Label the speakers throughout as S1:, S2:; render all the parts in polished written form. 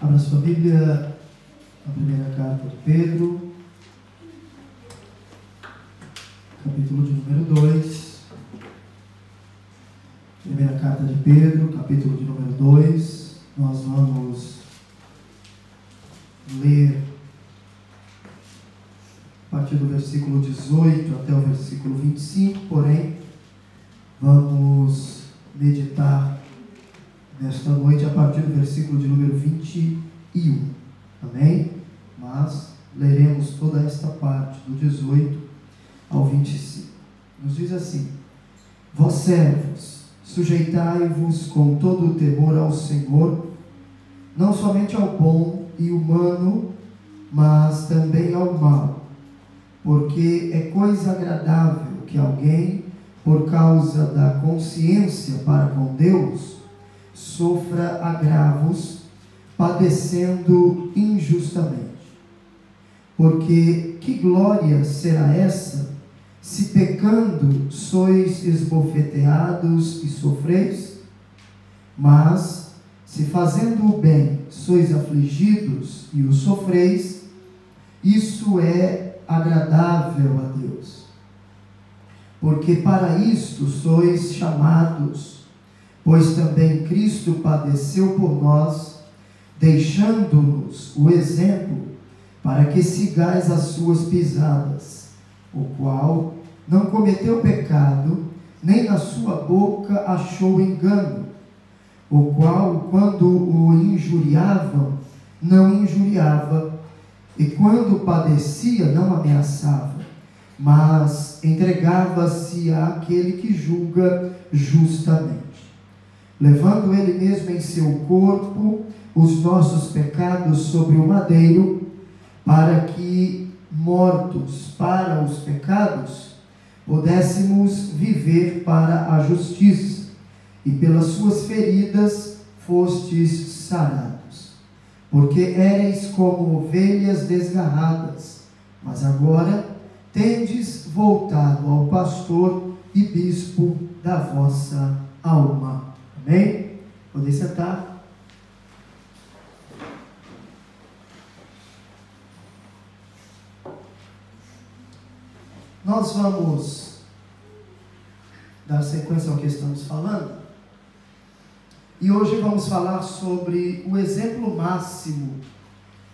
S1: Abra sua Bíblia na primeira carta de Pedro, capítulo de número 2. Primeira carta de Pedro, capítulo de número 2. Nós vamos ler a partir do versículo 18 até o versículo 25, porém, vamos meditar nesta noite a partir do versículo de número 21. Amém? Mas leremos toda esta parte, do 18 ao 25. Nos diz assim: Vós servos, sujeitai-vos com todo o temor ao Senhor, não somente ao bom e humano, mas também ao mau, porque é coisa agradável que alguém, por causa da consciência para com Deus, sofra agravos, padecendo injustamente. Porque que glória será essa, se pecando sois esbofeteados e sofreis? Mas, se fazendo o bem sois afligidos e o sofreis, isso é agradável a Deus. Porque para isto sois chamados, pois também Cristo padeceu por nós, deixando-nos o exemplo, para que sigais as suas pisadas, o qual não cometeu pecado, nem na sua boca achou engano, o qual, quando o injuriavam, não injuriava, e quando padecia, não ameaçava, mas entregava-se àquele que julga justamente, levando ele mesmo em seu corpo os nossos pecados sobre o madeiro, para que, mortos para os pecados, pudéssemos viver para a justiça, e pelas suas feridas fostes sarados. Porque éreis como ovelhas desgarradas, mas agora tendes voltado ao pastor e bispo da vossa alma. Amém? Podem sentar. Nós vamos dar sequência ao que estamos falando. E hoje vamos falar sobre o exemplo máximo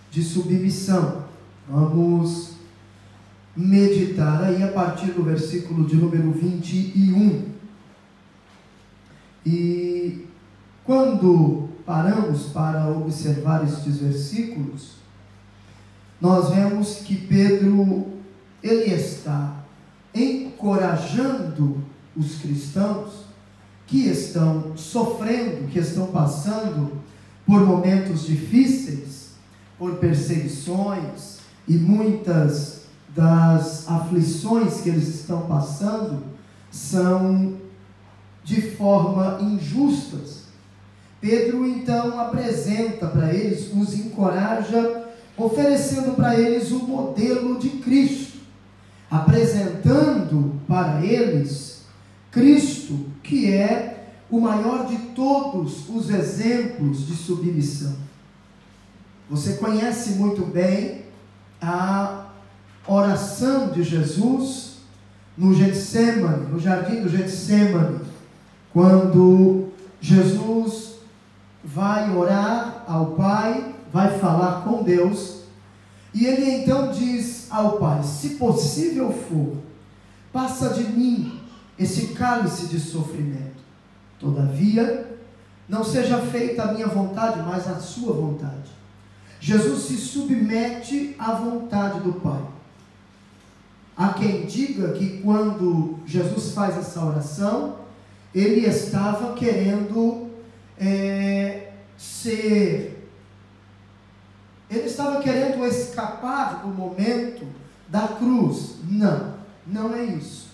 S1: de submissão. Vamos meditar aí a partir do versículo de número 21. E quando paramos para observar estes versículos, nós vemos que Pedro, ele está encorajando os cristãos que estão sofrendo, que estão passando por momentos difíceis, por perseguições, e muitas das aflições que eles estão passando são de forma injustas. Pedro então apresenta para eles, os encoraja, oferecendo para eles o modelo de Cristo, apresentando para eles Cristo, que é o maior de todos os exemplos de submissão. Você conhece muito bem a oração de Jesus no Getsêmani, no jardim do Getsêmani, quando Jesus vai orar ao Pai, vai falar com Deus, e ele então diz ao Pai: se possível for, passa de mim esse cálice de sofrimento, todavia não seja feita a minha vontade, mas a sua vontade. Jesus se submete à vontade do Pai. Há quem diga que quando Jesus faz essa oração, ele estava querendo ele estava querendo escapar do momento da cruz. Não é isso.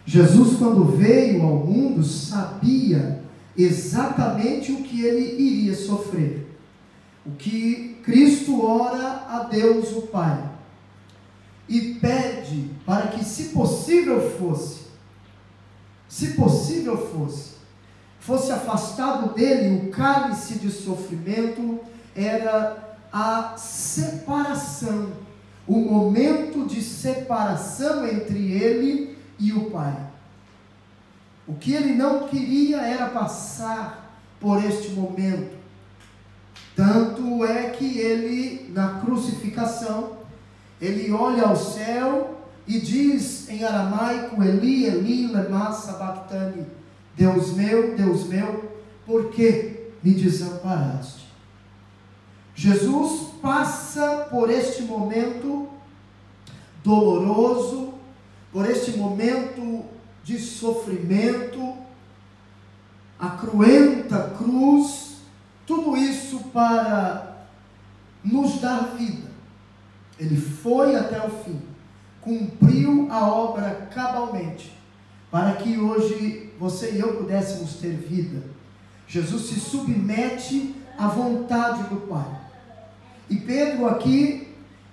S1: Jesus, quando veio ao mundo, sabia exatamente o que ele iria sofrer. O que Cristo ora a Deus o Pai e pede para que, se possível fosse afastado dele o cálice de sofrimento era a separação, o momento de separação entre ele e o Pai. O que ele não queria era passar por este momento. Tanto é que ele, na crucificação, ele olha ao céu e diz em aramaico: Eli, Eli, lema sabachthani, Deus meu, por que me desamparaste? Jesus passa por este momento doloroso, por este momento de sofrimento, a cruenta cruz, tudo isso para nos dar vida. Ele foi até o fim, cumpriu a obra cabalmente, para que hoje você e eu pudéssemos ter vida. Jesus se submete à vontade do Pai. E Pedro aqui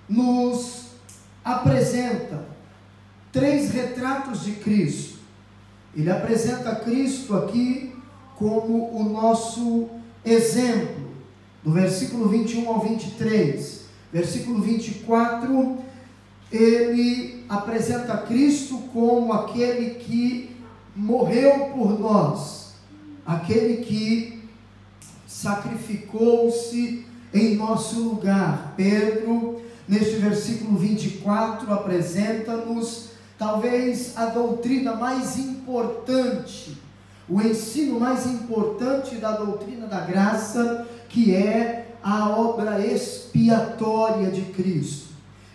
S1: nos apresenta 3 retratos de Cristo. Ele apresenta Cristo aqui como o nosso exemplo. Do versículo 21 ao 23, versículo 24, ele apresenta Cristo como aquele que morreu por nós, aquele que sacrificou-se em nosso lugar. Pedro, neste versículo 24, apresenta-nos talvez a doutrina mais importante, o ensino mais importante da doutrina da graça, que é a obra expiatória de Cristo.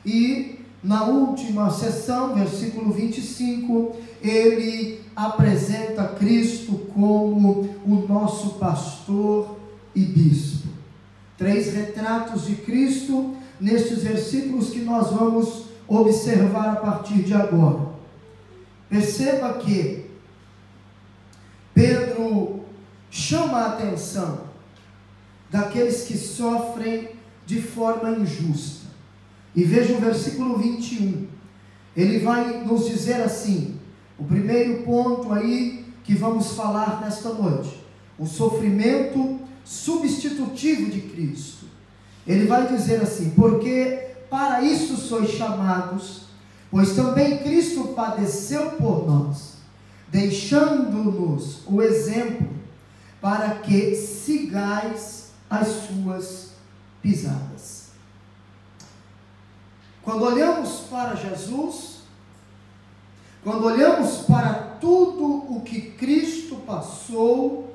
S1: E na última sessão, versículo 25, ele apresenta Cristo como o nosso pastor e bispo. 3 retratos de Cristo nestes versículos que nós vamos observar a partir de agora. Perceba que Pedro chama a atenção daqueles que sofrem de forma injusta. E veja o versículo 21. Ele vai nos dizer assim, o primeiro ponto aí que vamos falar nesta noite: o sofrimento substitutivo de Cristo. Ele vai dizer assim: porque para isso sois chamados, pois também Cristo padeceu por nós, deixando-nos o exemplo, para que sigais as suas pisadas. Quando olhamos para Jesus, quando olhamos para tudo o que Cristo passou,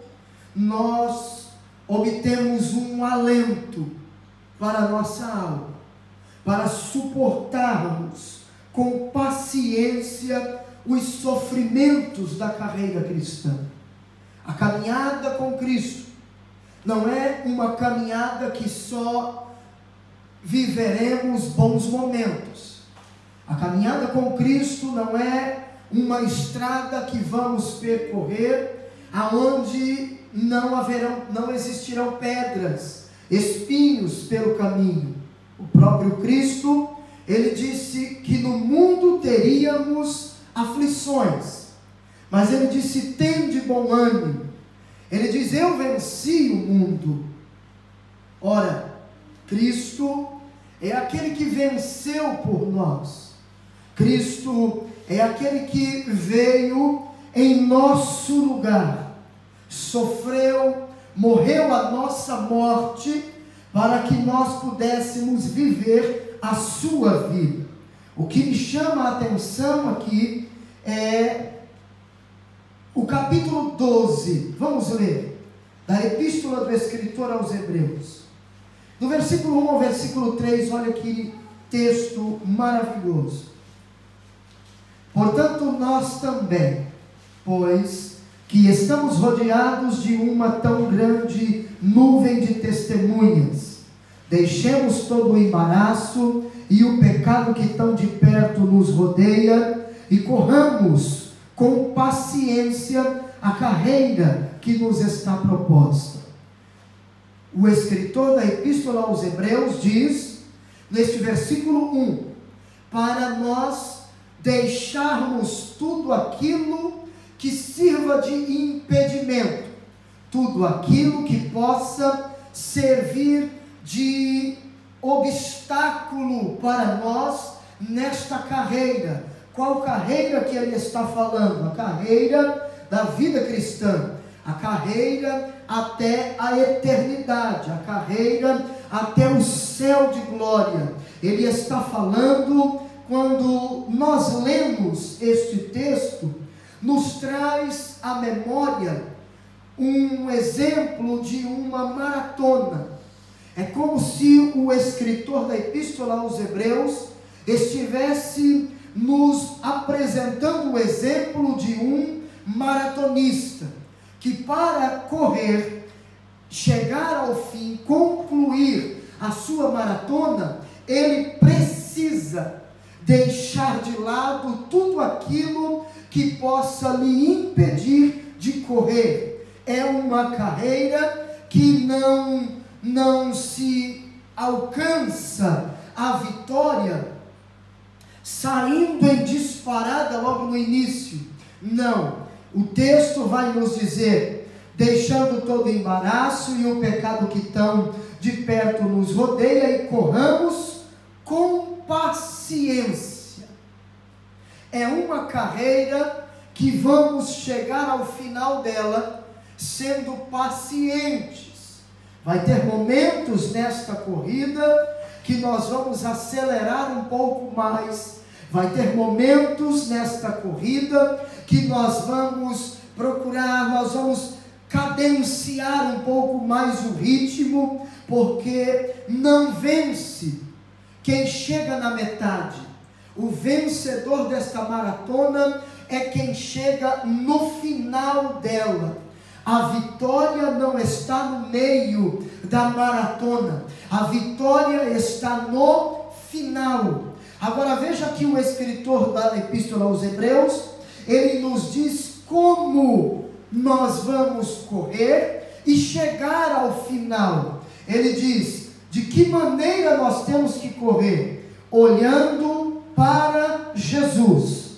S1: nós obtemos um alento para a nossa alma, para suportarmos com paciência os sofrimentos da carreira cristã. A caminhada com Cristo não é uma caminhada que só viveremos bons momentos. A caminhada com Cristo não é uma estrada que vamos percorrer aonde não existirão pedras, espinhos pelo caminho. O próprio Cristo, ele disse que no mundo teríamos aflições, mas ele disse: tende bom ânimo. Ele diz: eu venci o mundo. Ora, Cristo é aquele que venceu por nós. Cristo é aquele que veio em nosso lugar, sofreu, morreu a nossa morte, para que nós pudéssemos viver a sua vida. O que me chama a atenção aqui é o capítulo 12, vamos ler, da epístola do escritor aos Hebreus. Do versículo 1 ao versículo 3, olha que texto maravilhoso. Portanto, nós também, pois que estamos rodeados de uma tão grande nuvem de testemunhas, deixemos todo o embaraço e o pecado que tão de perto nos rodeia, e corramos com paciência a carreira que nos está proposta. O escritor da epístola aos Hebreus diz, neste versículo 1, para nós deixarmos tudo aquilo que sirva de impedimento, tudo aquilo que possa servir de obstáculo para nós nesta carreira. Qual carreira que ele está falando? A carreira da vida cristã, a carreira até a eternidade, a carreira até o céu de glória. Ele está falando, quando nós lemos este texto, nos traz à memória um exemplo de uma maratona. É como se o escritor da Epístola aos Hebreus estivesse nos apresentando o exemplo de um maratonista, que para correr, chegar ao fim, concluir a sua maratona, ele precisa deixar de lado tudo aquilo que possa lhe impedir de correr. É uma carreira que não se alcança a vitória saindo em disparada logo no início. Não, o texto vai nos dizer: deixando todo embaraço e o pecado que tão de perto nos rodeia, e corramos com paciência. É uma carreira que vamos chegar ao final dela sendo pacientes. Vai ter momentos nesta corrida que nós vamos acelerar um pouco mais. Vai ter momentos nesta corrida que nós vamos procurar, nós vamos cadenciar um pouco mais o ritmo, porque não vence quem chega na metade. O vencedor desta maratona é quem chega no final dela. A vitória não está no meio da maratona, a vitória está no final. Agora veja que o escritor da Epístola aos Hebreus, ele nos diz como nós vamos correr e chegar ao final. Ele diz: de que maneira nós temos que correr? Olhando para Jesus,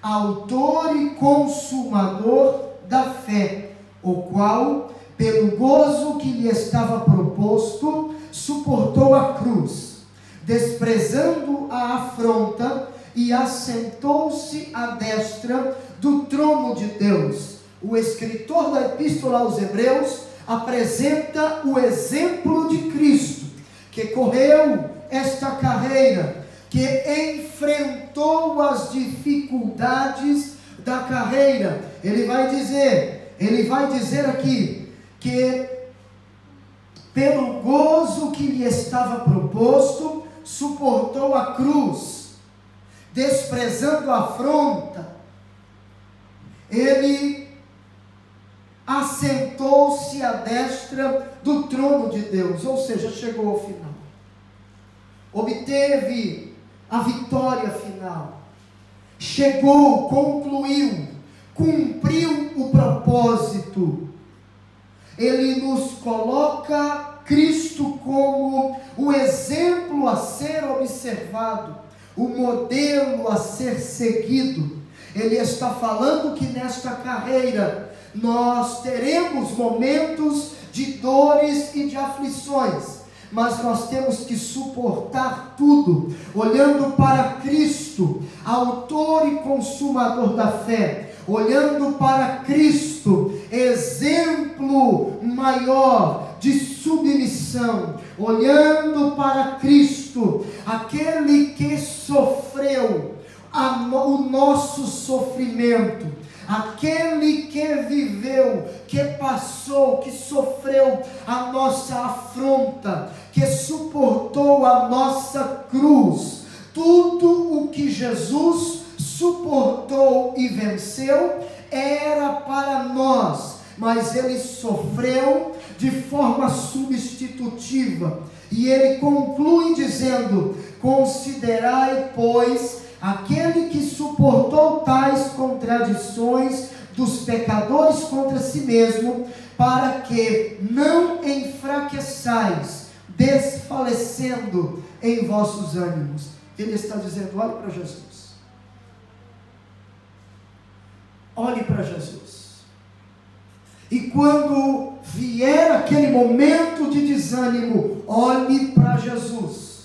S1: autor e consumador da fé, o qual, pelo gozo que lhe estava proposto, suportou a cruz, desprezando a afronta, e assentou-se à destra do trono de Deus. O escritor da Epístola aos Hebreus apresenta o exemplo de Cristo, que correu esta carreira, que enfrentou as dificuldades da carreira. Ele vai dizer aqui que pelo gozo que lhe estava proposto, suportou a cruz, desprezando a afronta. Ele assentou-se à destra do trono de Deus, ou seja, chegou ao final, obteve a vitória final, chegou, concluiu, cumpriu o propósito. Ele nos coloca Cristo como o exemplo a ser observado, o modelo a ser seguido. Ele está falando que nesta carreira nós teremos momentos de dores e de aflições, mas nós temos que suportar tudo, olhando para Cristo, autor e consumador da fé, olhando para Cristo, exemplo maior de submissão, olhando para Cristo, aquele que sofreu o nosso sofrimento, aquele que viveu, que passou, que sofreu a nossa afronta, que suportou a nossa cruz. Tudo o que Jesus suportou e venceu era para nós, mas ele sofreu de forma substitutiva. E ele conclui dizendo: considerai, pois, aquele que suportou tais contradições dos pecadores contra si mesmo, para que não enfraqueçais, desfalecendo em vossos ânimos. Ele está dizendo: olhe para Jesus. Olhe para Jesus. E quando vier aquele momento de desânimo, olhe para Jesus.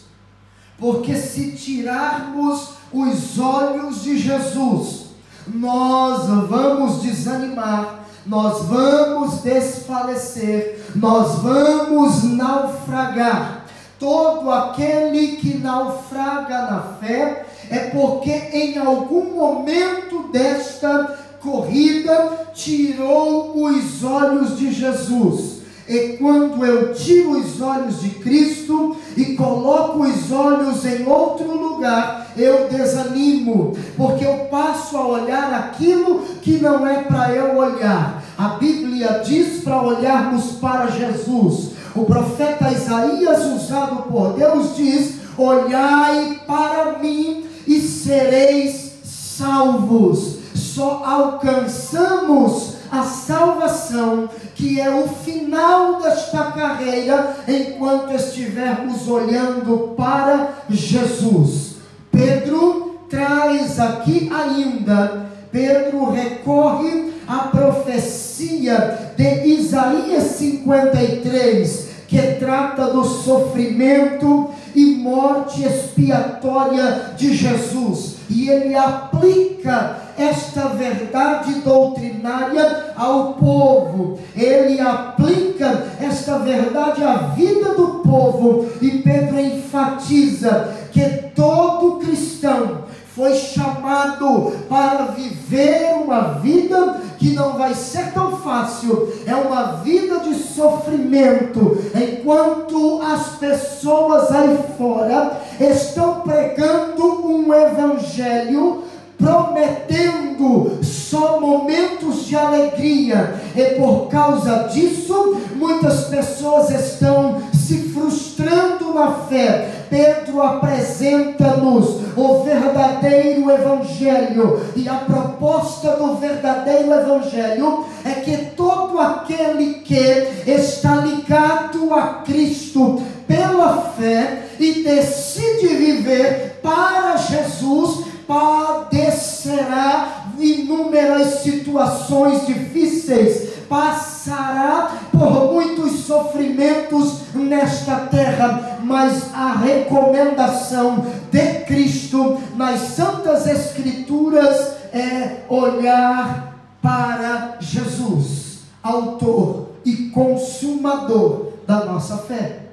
S1: Porque se tirarmos os olhos de Jesus, nós vamos desanimar, nós vamos desfalecer, nós vamos naufragar. Todo aquele que naufraga na fé é porque em algum momento desta corrida tirou os olhos de Jesus. E quando eu tiro os olhos de Cristo e coloco os olhos em outro lugar, eu desanimo, porque eu passo a olhar aquilo que não é para eu olhar. A Bíblia diz para olharmos para Jesus. O profeta Isaías, usado por Deus, diz: olhai para mim e sereis salvos. Só alcançamos a salvação, que é o final desta carreira, enquanto estivermos olhando para Jesus. Pedro traz aqui ainda, Pedro recorre à profecia de Isaías 53, que trata do sofrimento e morte expiatória de Jesus, e ele aplica esta verdade doutrinária ao povo, ele aplica esta verdade à vida do povo, e Pedro enfatiza que todo cristão foi chamado para viver uma vida que não vai ser tão fácil, é uma vida de sofrimento, enquanto as pessoas aí fora estão pregando um evangelho, prometendo só momentos de alegria, e por causa disso, muitas pessoas estão se frustrando na fé. Pedro apresenta-nos o verdadeiro evangelho, e a proposta do verdadeiro evangelho é que todo aquele que está ligado a Cristo pela fé e decide viver para Jesus, padecerá inúmeras situações difíceis, passará por muitos sofrimentos nesta terra, mas a recomendação de Cristo nas Santas Escrituras é olhar para Jesus, autor e consumador da nossa fé.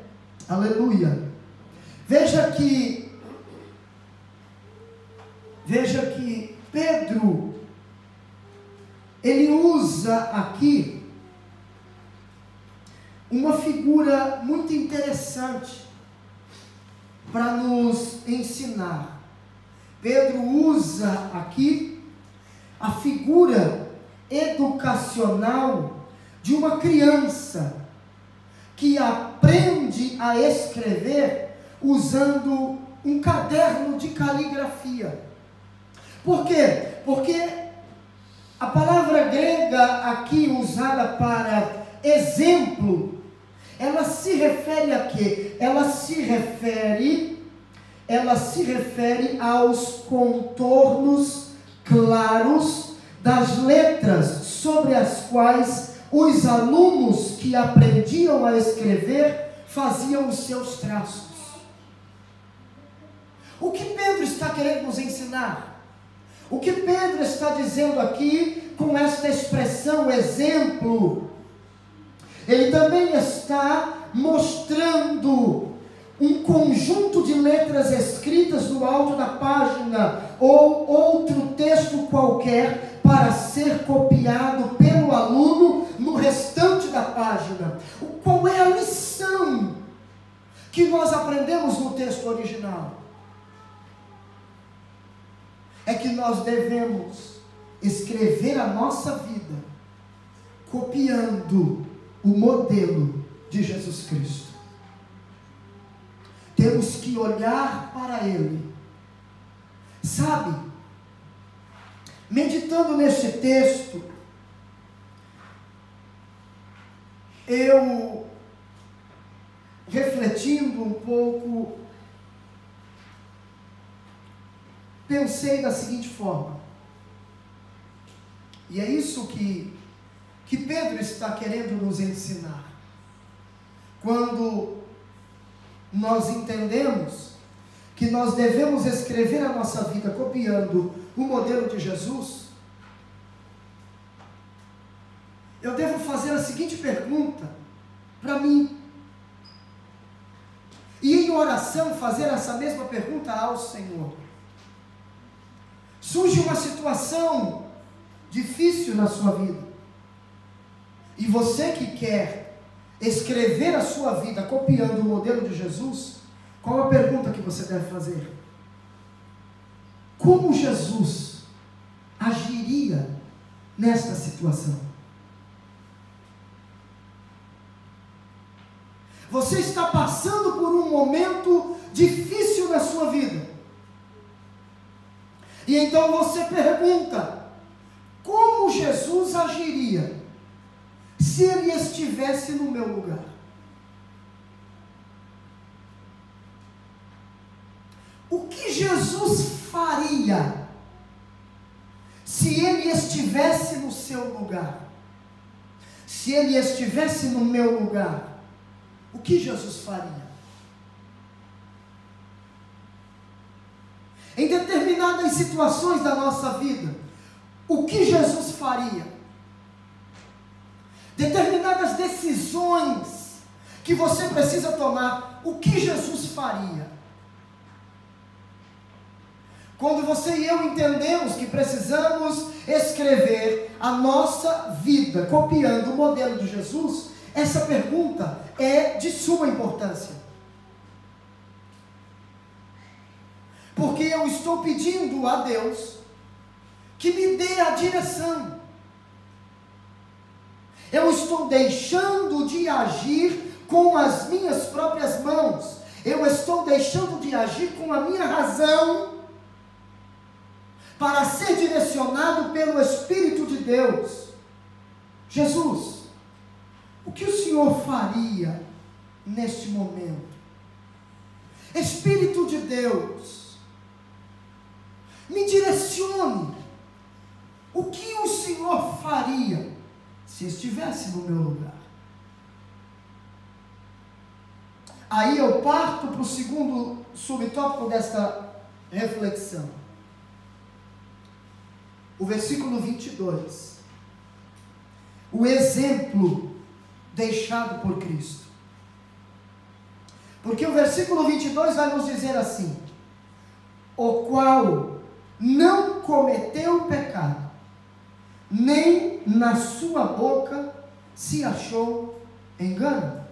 S1: Aleluia. Veja que Pedro, ele usa aqui uma figura muito interessante para nos ensinar. Pedro usa aqui a figura educacional de uma criança que aprende a escrever usando um caderno de caligrafia. Por quê? Porque a palavra grega aqui usada para exemplo, ela se refere a quê? Ela se refere aos contornos claros das letras sobre as quais os alunos que aprendiam a escrever faziam os seus traços. O que Pedro está querendo nos ensinar? O que Pedro está dizendo aqui com esta expressão exemplo? Ele também está mostrando um conjunto de letras escritas no alto da página ou outro texto qualquer para ser copiado pelo aluno no restante da página. Qual é a lição que nós aprendemos no texto original? É que nós devemos escrever a nossa vida copiando o modelo de Jesus Cristo. Temos que olhar para Ele. Sabe, meditando neste texto, eu refletindo um pouco, pensei da seguinte forma, e é isso que que Pedro está querendo nos ensinar. Quando nós entendemos que nós devemos escrever a nossa vida copiando o modelo de Jesus, eu devo fazer a seguinte pergunta para mim, e em oração fazer essa mesma pergunta ao Senhor. Surge uma situação difícil na sua vida, e você que quer escrever a sua vida copiando o modelo de Jesus, qual a pergunta que você deve fazer? Como Jesus agiria nesta situação? Você está passando por um momento difícil na sua vida, e então você pergunta: como Jesus agiria se ele estivesse no meu lugar? O que Jesus faria se ele estivesse no seu lugar? Se ele estivesse no meu lugar, o que Jesus faria? Em determinadas situações da nossa vida, o que Jesus faria? Determinadas decisões que você precisa tomar, o que Jesus faria? Quando você e eu entendemos que precisamos escrever a nossa vida copiando o modelo de Jesus, essa pergunta é de suma importância. Porque eu estou pedindo a Deus que me dê a direção. Eu estou deixando de agir com as minhas próprias mãos. Eu estou deixando de agir com a minha razão para ser direcionado pelo Espírito de Deus. Jesus, o que o Senhor faria neste momento? Espírito de Deus, me direcione. O que o Senhor faria se estivesse no meu lugar? Aí eu parto para o segundo subtópico desta reflexão. O versículo 22. O exemplo deixado por Cristo. Porque o versículo 22 vai nos dizer assim: o qual não cometeu pecado, nem na sua boca se achou engano.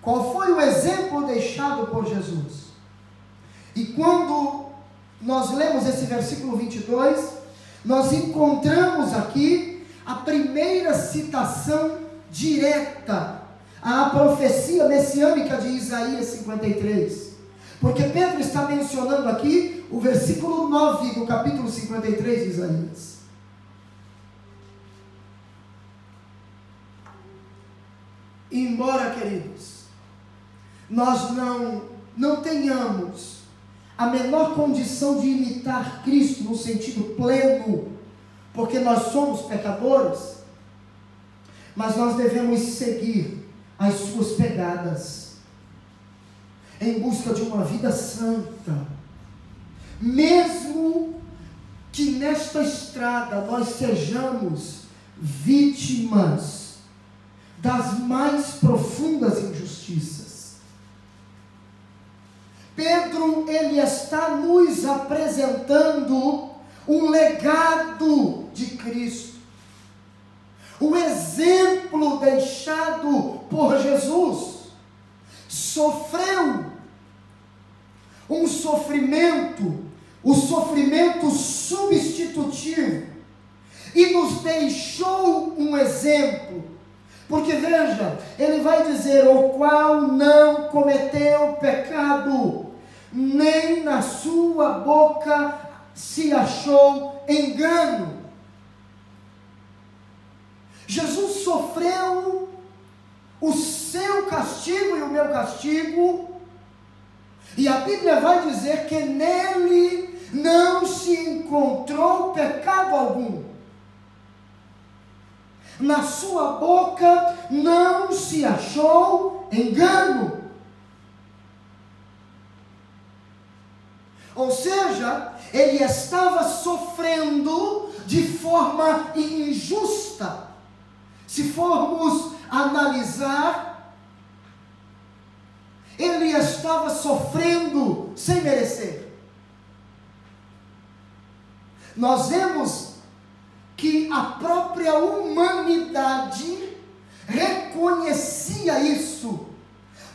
S1: Qual foi o exemplo deixado por Jesus? E quando nós lemos esse versículo 22, nós encontramos aqui a primeira citação direta à profecia messiânica de Isaías 53. Porque Pedro está mencionando aqui o versículo 9 do capítulo 53 de Isaías. E embora, queridos, nós não tenhamos a menor condição de imitar Cristo no sentido pleno, porque nós somos pecadores, mas nós devemos seguir as suas pegadas, em busca de uma vida santa, mesmo que nesta estrada nós sejamos vítimas das mais profundas injustiças. Pedro, ele está nos apresentando um legado de Cristo, um exemplo deixado por Jesus. Sofreu um sofrimento, o sofrimento substitutivo, e nos deixou um exemplo. Porque veja, ele vai dizer: o qual não cometeu pecado, nem na sua boca se achou engano. Jesus sofreu o seu castigo e o meu castigo, e a Bíblia vai dizer que nele não se encontrou pecado algum. na sua boca não se achou engano. Ou seja, ele estava sofrendo de forma injusta. Se formos analisar, ele estava sofrendo sem merecer. Nós vemos que a própria humanidade reconhecia isso.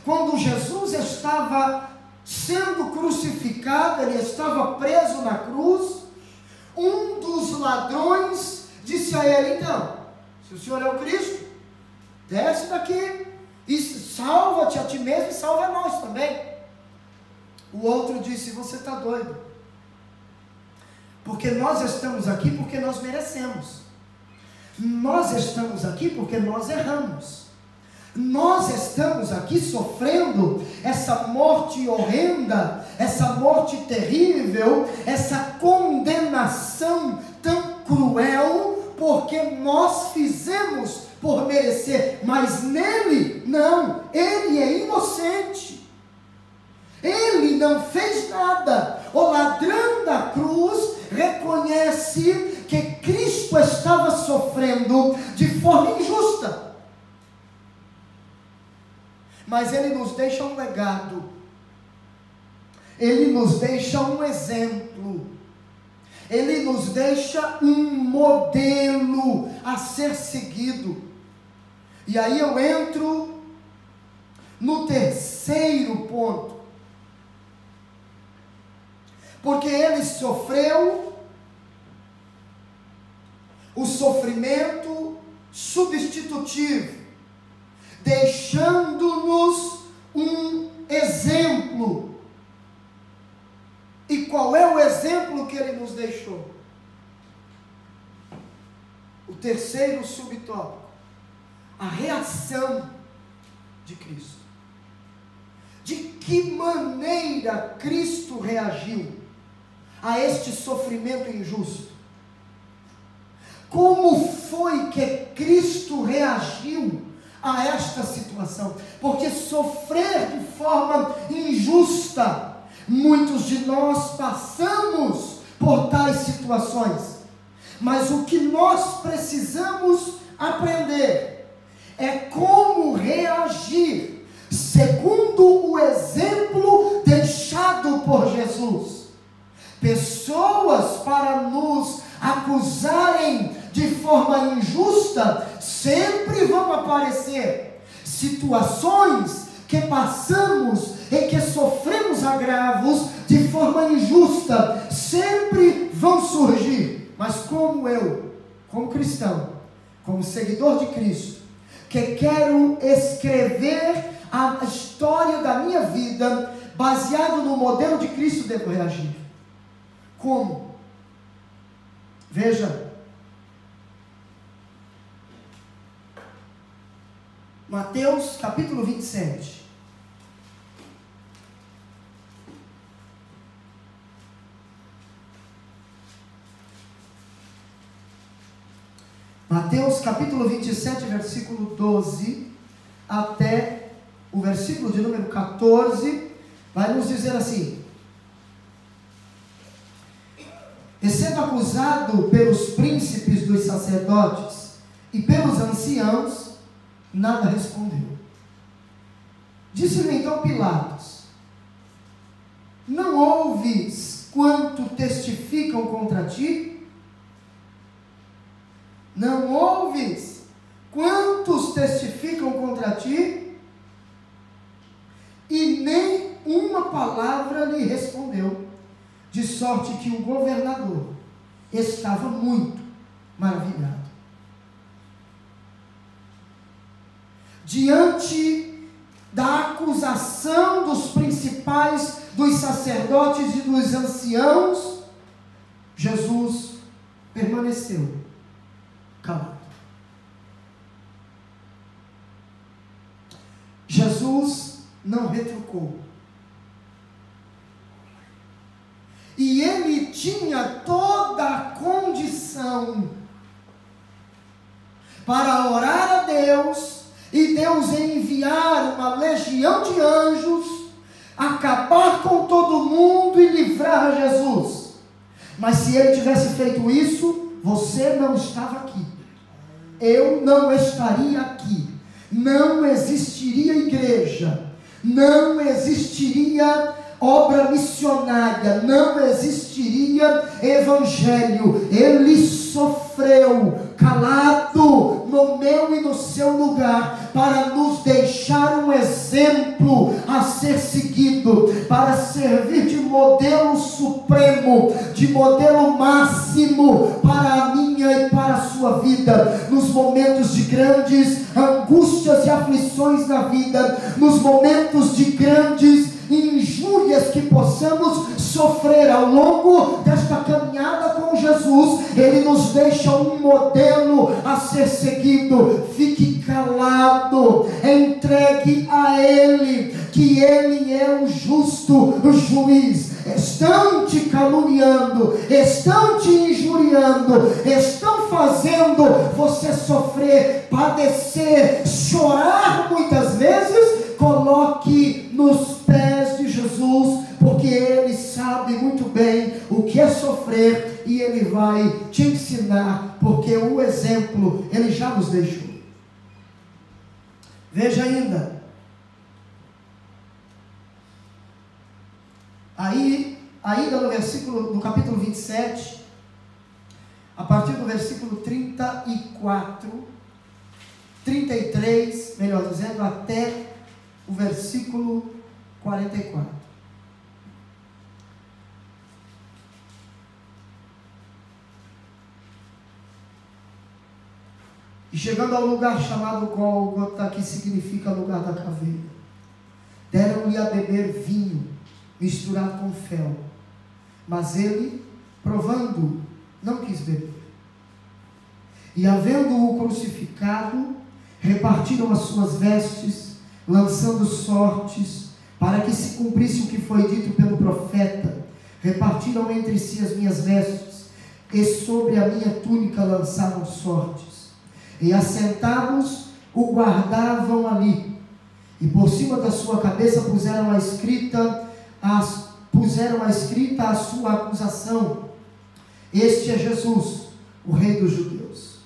S1: Quando Jesus estava sendo crucificado, ele estava preso na cruz, um dos ladrões disse a ele: então, se o Senhor é o Cristo, desce daqui e salva-te a ti mesmo e salva a nós também. O outro disse: você está doido, porque nós estamos aqui porque nós merecemos, nós estamos aqui porque nós erramos, nós estamos aqui sofrendo essa morte horrenda, essa morte terrível, essa condenação tão cruel, porque nós fizemos por merecer, mas nele, não, ele é inocente, ele não fez nada. O ladrão da cruz reconhece que Cristo estava sofrendo de forma injusta, mas ele nos deixa um legado, ele nos deixa um exemplo, ele nos deixa um modelo a ser seguido. E aí eu entro no terceiro ponto, porque ele sofreu o sofrimento substitutivo, deixando-nos um exemplo. E qual é o exemplo que ele nos deixou? O terceiro subtópico: a reação de Cristo. De que maneira Cristo reagiu a este sofrimento injusto? Como foi que Cristo reagiu a esta situação? Porque sofrer de forma injusta, muitos de nós passamos por tais situações, mas o que nós precisamos aprender é como reagir segundo o exemplo deixado por Jesus. Pessoas para nos acusarem de forma injusta sempre vão aparecer. Situações que passamos e que sofremos agravos de forma injusta sempre vão surgir. Mas como eu, como cristão, como seguidor de Cristo, que quero escrever a história da minha vida baseado no modelo de Cristo, devo reagir. Como? Veja, Mateus capítulo 27. Mateus capítulo 27, versículo 12 até o versículo de número 14, vai nos dizer assim: e sendo acusado pelos príncipes dos sacerdotes e pelos anciãos, nada respondeu. Disse-lhe então Pilatos: não ouves quanto testificam contra ti? Não ouves quantos testificam contra ti? E nem uma palavra lhe respondeu, de sorte que o governador estava muito maravilhado. Diante da acusação dos principais, dos sacerdotes e dos anciãos, Jesus permaneceu calado. Jesus não retrucou. E ele tinha toda a condição para orar a Deus, e Deus enviar uma legião de anjos, acabar com todo mundo e livrar Jesus. Mas se ele tivesse feito isso, você não estava aqui, eu não estaria aqui, não existiria igreja, não existiria obra missionária, não existiria evangelho. Ele sofreu calado no meu e no seu lugar, para nos deixar um exemplo a ser seguido, para servir de modelo supremo, de modelo máximo para a minha e para a sua vida, nos momentos de grandes angústias e aflições na vida, nos momentos de grandes injúrias que possamos sofrer ao longo desta caminhada com Jesus. Ele nos deixa um modelo a ser seguido. Fique calado, entregue a Ele, que Ele é o justo juiz. Estão te caluniando, estão te injuriando, estão fazendo você sofrer, padecer, chorar muitas vezes. Coloque nos pés de Jesus, porque Ele sabe muito bem o que é sofrer, e Ele vai te ensinar, porque o exemplo Ele já nos deixou. Veja ainda no capítulo 27, a partir do versículo 33, melhor dizendo, até o versículo 44. E chegando ao lugar chamado Gólgota, que significa lugar da caveira, deram-lhe a beber vinho misturado com fel, mas ele, provando, não quis beber. E havendo-o crucificado, repartiram as suas vestes, lançando sortes, para que se cumprisse o que foi dito pelo profeta: repartiram entre si as minhas vestes, e sobre a minha túnica lançaram sortes. E assentados o guardavam ali, e por cima da sua cabeça puseram a escrita a sua acusação: este é Jesus, o Rei dos Judeus.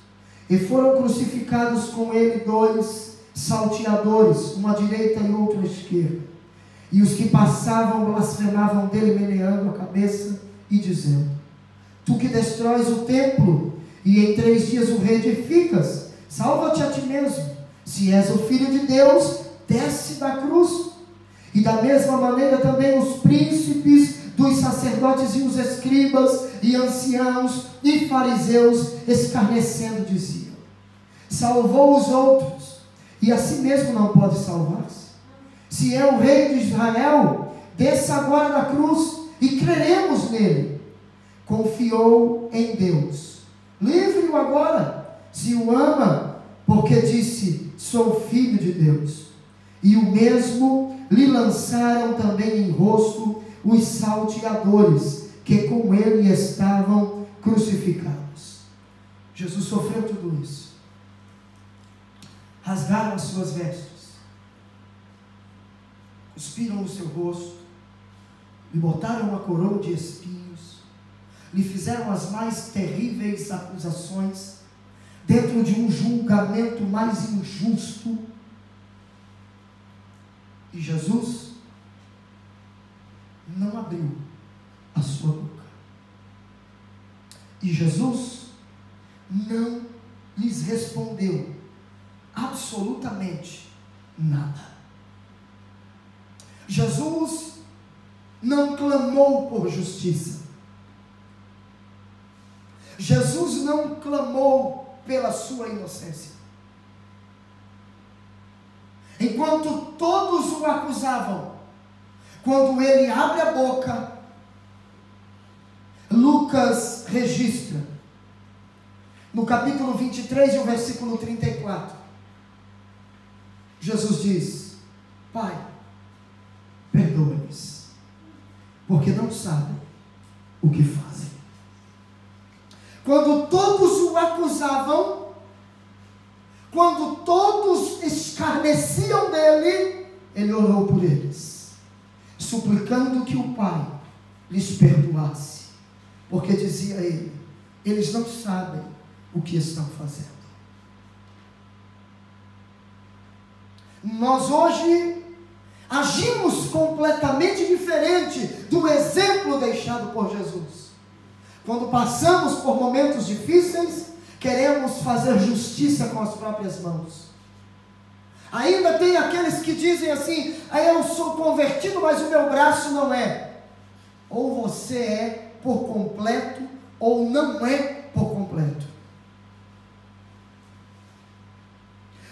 S1: E foram crucificados com ele 2 salteadores, uma à direita e outra à esquerda. E os que passavam blasfemavam dele, meneando a cabeça e dizendo: tu que destróis o templo e em 3 dias o reedificas, salva-te a ti mesmo. Se és o Filho de Deus, desce da cruz. E da mesma maneira também os príncipes dos sacerdotes e os escribas e anciãos e fariseus, escarnecendo, diziam: salvou os outros, e a si mesmo não pode salvar-se. Se é o Rei de Israel, desça agora da cruz e creremos nele. Confiou em Deus. Livre-o agora, se o ama, porque disse: sou filho de Deus. E o mesmo lhe lançaram também em rosto os salteadores, que com ele estavam crucificados. Jesus sofreu tudo isso. Rasgaram as suas vestes, cuspiram no seu rosto, lhe botaram uma coroa de espinhos, lhe fizeram as mais terríveis acusações, dentro de um julgamento mais injusto. E Jesus não abriu a sua boca. E Jesus não lhes respondeu absolutamente nada. Jesus não clamou por justiça. Jesus não clamou pela sua inocência. Enquanto todos o acusavam, quando ele abre a boca, Lucas registra, no capítulo 23 e o versículo 34, Jesus diz: Pai, perdoa-lhes, porque não sabem o que fazem. Quando todos o acusavam, quando todos escarneciam dele, ele orou por eles, suplicando que o Pai lhes perdoasse, porque dizia ele: eles não sabem o que estão fazendo. Nós hoje agimos completamente diferente do exemplo deixado por Jesus. Quando passamos por momentos difíceis, queremos fazer justiça com as próprias mãos. Ainda tem aqueles que dizem assim: eu sou convertido, mas o meu braço não é. Ou você é por completo, ou não é por completo.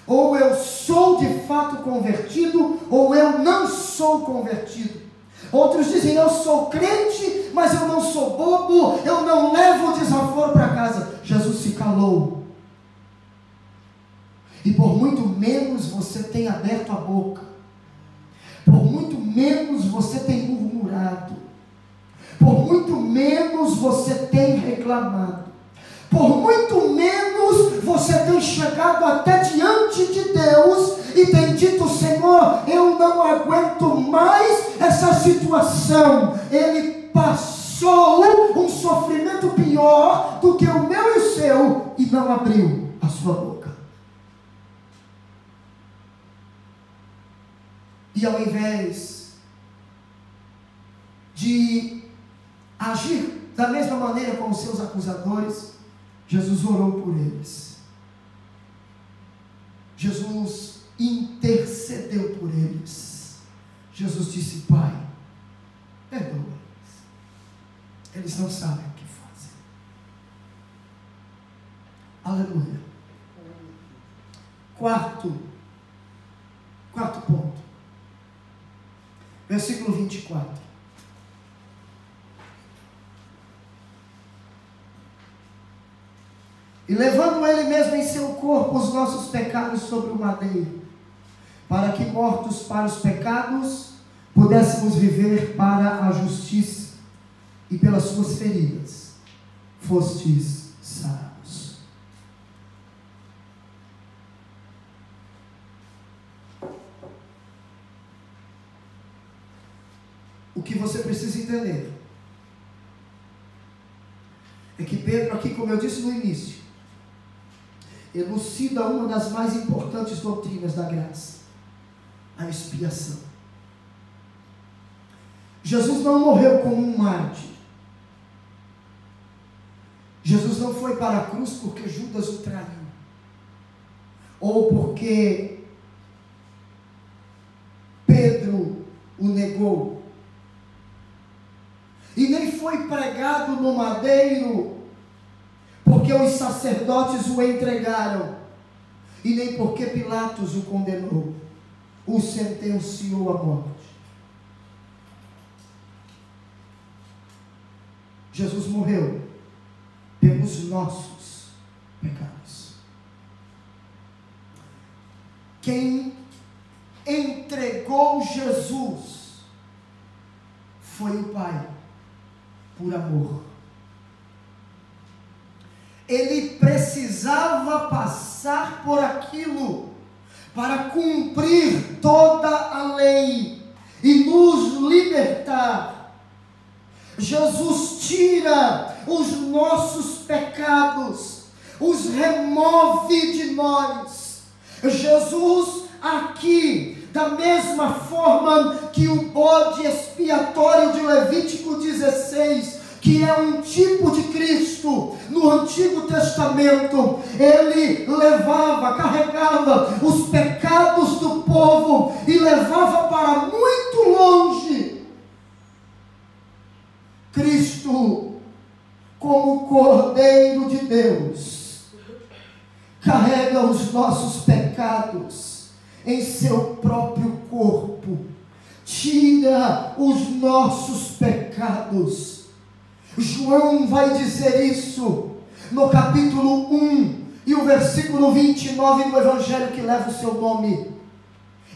S1: Ou eu sou de fato convertido, ou eu não sou convertido. Outros dizem: eu sou crente, mas eu não sou bobo, eu não levo o desaforo para casa. Jesus se calou. E por muito menos você tem aberto a boca, por muito menos você tem murmurado, por muito menos você tem reclamado, por muito menos você tem chegado até diante de Deus e tem dito: Senhor, eu não aguento mais essa situação. Ele passou um sofrimento pior do que o meu e o seu, e não abriu a sua boca. E ao invés de agir da mesma maneira como seus acusadores, Jesus orou por eles. Jesus intercedeu por eles. Jesus disse: Pai, perdoa-os. Eles não sabem o que fazem. Aleluia. Quarto ponto. Versículo 24. E levando ele mesmo em seu corpo os nossos pecados sobre o madeiro, para que mortos para os pecados, pudéssemos viver para a justiça, e pelas suas feridas fostes sarados. O que você precisa entender é que Pedro aqui, como eu disse no início, elucida uma das mais importantes doutrinas da graça: a expiação. Jesus não morreu como um mártir. Jesus não foi para a cruz porque Judas o traiu, ou porque Pedro o negou, e nem foi pregado no madeiro porque os sacerdotes o entregaram, e nem porque Pilatos o condenou, o sentenciou à morte. Jesus morreu pelos nossos pecados. Quem entregou Jesus foi o Pai, por amor. Ele precisava passar por aquilo para cumprir toda a lei e nos libertar. Jesus tira os nossos pecados, os remove de nós. Jesus aqui, da mesma forma que o bode expiatório de Levítico 16, que é um tipo de Cristo, no Antigo Testamento, ele levava, carregava os pecados do povo e levava para muito longe. Cristo, como Cordeiro de Deus, carrega os nossos pecados em seu próprio corpo, tira os nossos pecados. João vai dizer isso no capítulo 1 e o versículo 29 do Evangelho que leva o seu nome: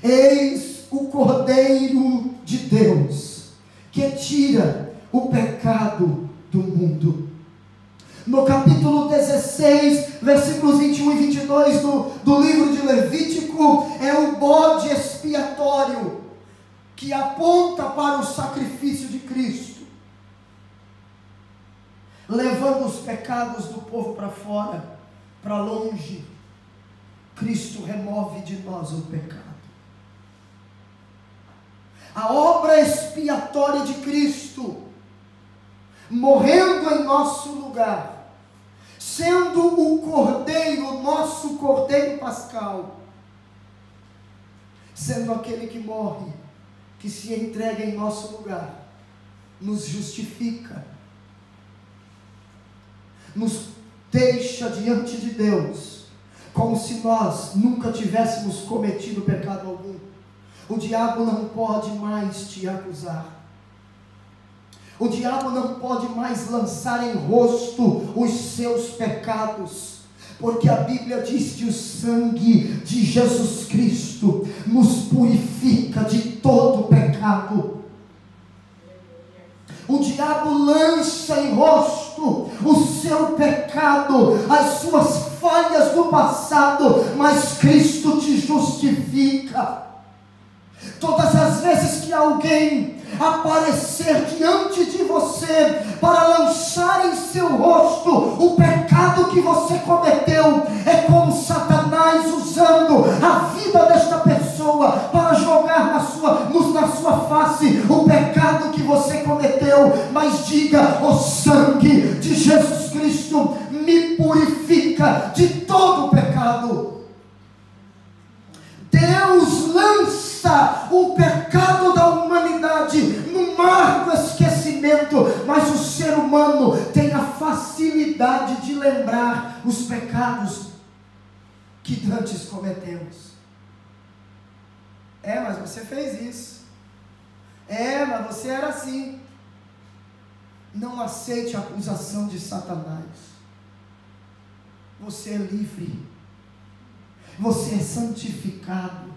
S1: eis o Cordeiro de Deus, que tira o pecado do mundo. no capítulo 16, versículos 21 e 22 do livro de Levítico, é o bode expiatório que aponta para o sacrifício de Cristo, levando os pecados do povo para fora, para longe. Cristo remove de nós o pecado. A obra expiatória de Cristo, morrendo em nosso lugar, sendo o Cordeiro, nosso Cordeiro Pascal, sendo aquele que morre, que se entrega em nosso lugar, nos justifica, nos deixa diante de Deus, como se nós nunca tivéssemos cometido pecado algum. O diabo não pode mais te acusar. O diabo não pode mais lançar em rosto os seus pecados, porque a Bíblia diz que o sangue de Jesus Cristo nos purifica de todo pecado. O diabo lança em rosto o seu pecado, as suas falhas do passado, mas Cristo te justifica. Todas as vezes que alguém aparecer diante de você para lançar em seu rosto o pecado que você cometeu, é como Satanás usando a vida desta pessoa para jogar na sua face o pecado que você cometeu. Mas diga: o sangue de Jesus Cristo me purifica de todo pecado. Deus lança o pecado da humanidade no mar do esquecimento, mas o ser humano tem a facilidade de lembrar os pecados que antes cometemos. Mas você fez isso. Mas você era assim. Não aceite a acusação de Satanás. Você é livre. Você é santificado,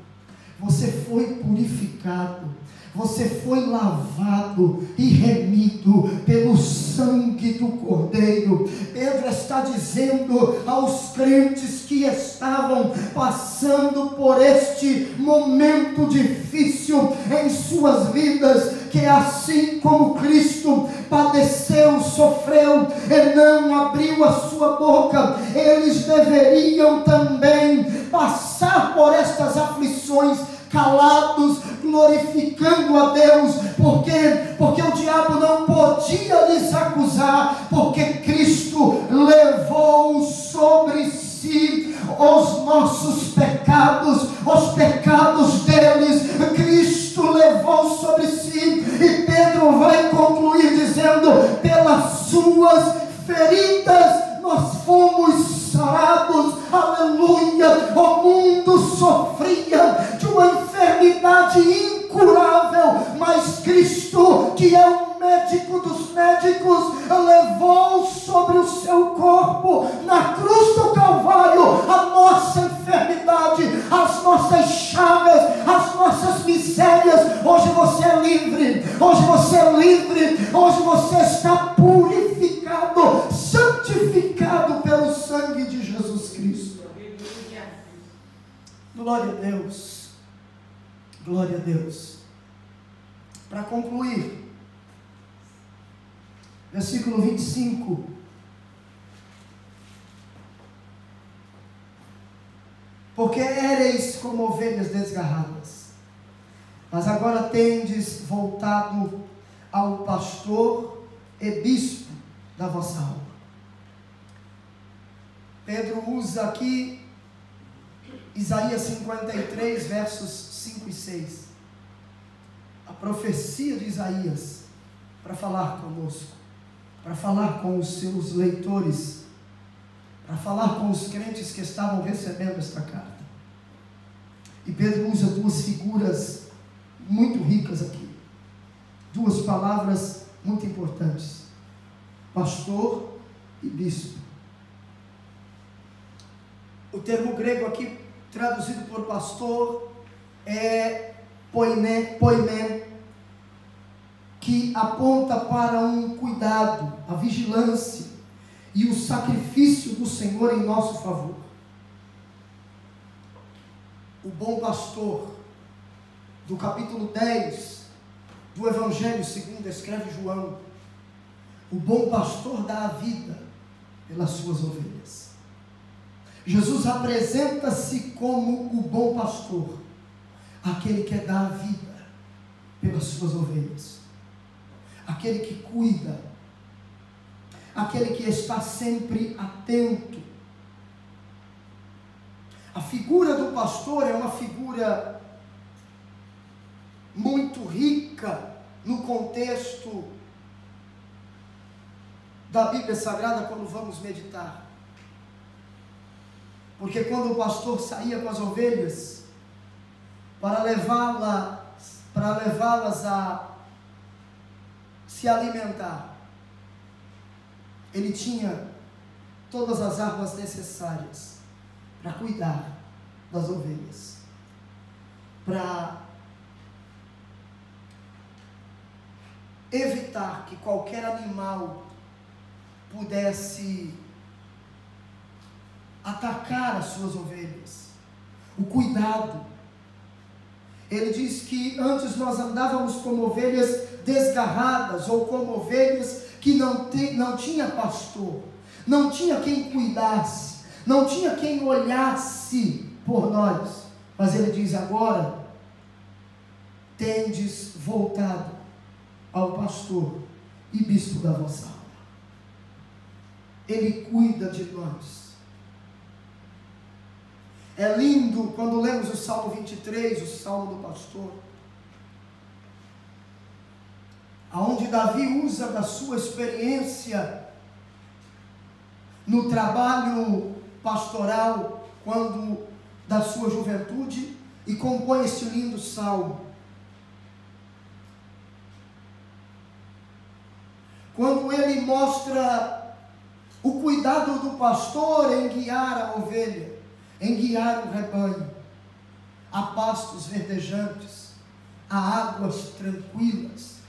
S1: você foi purificado, você foi lavado e remido pelo sangue do Cordeiro. Pedro está dizendo aos crentes que estavam passando por este momento difícil em suas vidas, que assim como Cristo padeceu, sofreu e não abriu a sua boca, eles deveriam também passar por estas aflições calados, glorificando a Deus. Por quê? Porque o diabo não podia lhes acusar, porque Cristo levou sobre si os nossos pecados, os pecados deles. Cristo levou sobre si, e Pedro vai concluir dizendo: pelas suas feridas nós fomos sarados. Aleluia! O mundo sofria de uma enfermidade incurável, mas Cristo, que é o médico dos médicos, levou sobre o seu corpo, na cruz do Calvário, a nossa enfermidade, as nossas chagas, as nossas misérias. Hoje você é livre, hoje você é livre, hoje você está purificado, santificado pelo sangue de Jesus Cristo. Glória a Deus, glória a Deus. Para concluir, versículo 25. Porque éreis como ovelhas desgarradas, mas agora tendes voltado ao pastor e bispo da vossa alma. Pedro usa aqui Isaías 53, versos 5 e 6. A profecia de Isaías, para falar conosco, para falar com os seus leitores, para falar com os crentes que estavam recebendo esta carta. E Pedro usa duas figuras muito ricas aqui, duas palavras muito importantes: pastor e bispo. O termo grego aqui traduzido por pastor é poimen, que aponta para um cuidado, a vigilância e o sacrifício do Senhor em nosso favor. O bom pastor, do capítulo 10 do Evangelho segundo escreve João, o bom pastor dá a vida pelas suas ovelhas. Jesus apresenta-se como o bom pastor, aquele que dá a vida pelas suas ovelhas, aquele que cuida, aquele que está sempre atento. A figura do pastor é uma figura muito rica no contexto da Bíblia Sagrada quando vamos meditar. Porque quando o pastor saía com as ovelhas para levá-las a se alimentar, ele tinha todas as armas necessárias para cuidar das ovelhas, para evitar que qualquer animal pudesse atacar as suas ovelhas. O cuidado. Ele diz que antes nós andávamos como ovelhas desgarradas, ou como ovelhas que não tinha pastor, não tinha quem cuidasse, não tinha quem olhasse por nós. Mas ele diz agora, tendes voltado ao pastor e bispo da vossa alma. Ele cuida de nós. É lindo quando lemos o Salmo 23, o Salmo do pastor, aonde Davi usa da sua experiência no trabalho pastoral, quando da sua juventude, e compõe este lindo salmo. Quando ele mostra o cuidado do pastor em guiar a ovelha, em guiar o rebanho a pastos verdejantes, a águas tranquilas,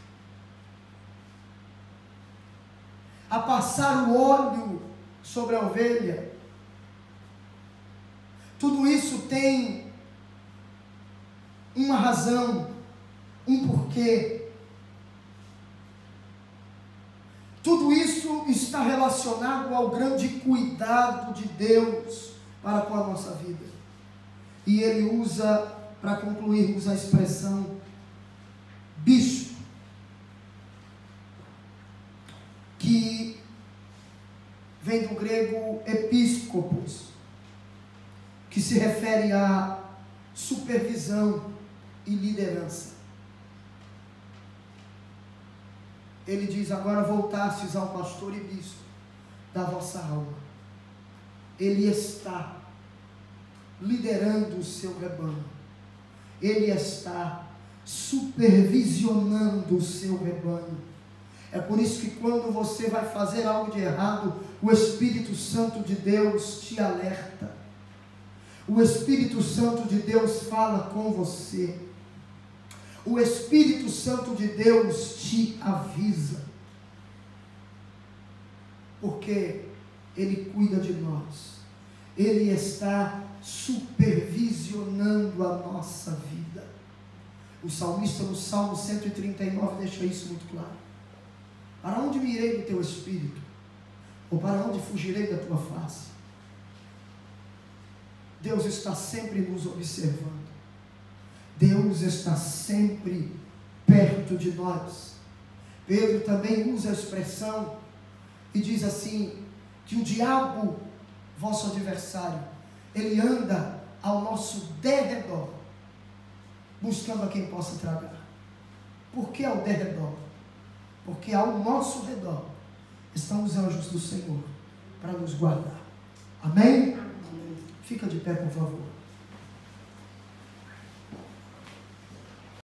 S1: a passar o óleo sobre a ovelha. Tudo isso tem uma razão, um porquê. Tudo isso está relacionado ao grande cuidado de Deus para com a nossa vida. E ele usa, para concluirmos, a expressão bispo, que vem do grego episcopos, que se refere a supervisão e liderança. Ele diz, agora voltastes ao pastor e bispo da vossa alma. Ele está liderando o seu rebanho. Ele está supervisionando o seu rebanho. É por isso que quando você vai fazer algo de errado, o Espírito Santo de Deus te alerta. O Espírito Santo de Deus fala com você. O Espírito Santo de Deus te avisa. Porque Ele cuida de nós. Ele está supervisionando a nossa vida. O salmista no Salmo 139 deixa isso muito claro. Para onde me irei do teu Espírito? Ou para onde fugirei da tua face? Deus está sempre nos observando. Deus está sempre perto de nós. Pedro também usa a expressão e diz assim, que o diabo, vosso adversário, ele anda ao nosso derredor, buscando a quem possa tragar. Por que ao derredor? Porque ao nosso redor estão os anjos do Senhor para nos guardar. Amém? Amém. Fica de pé, por favor.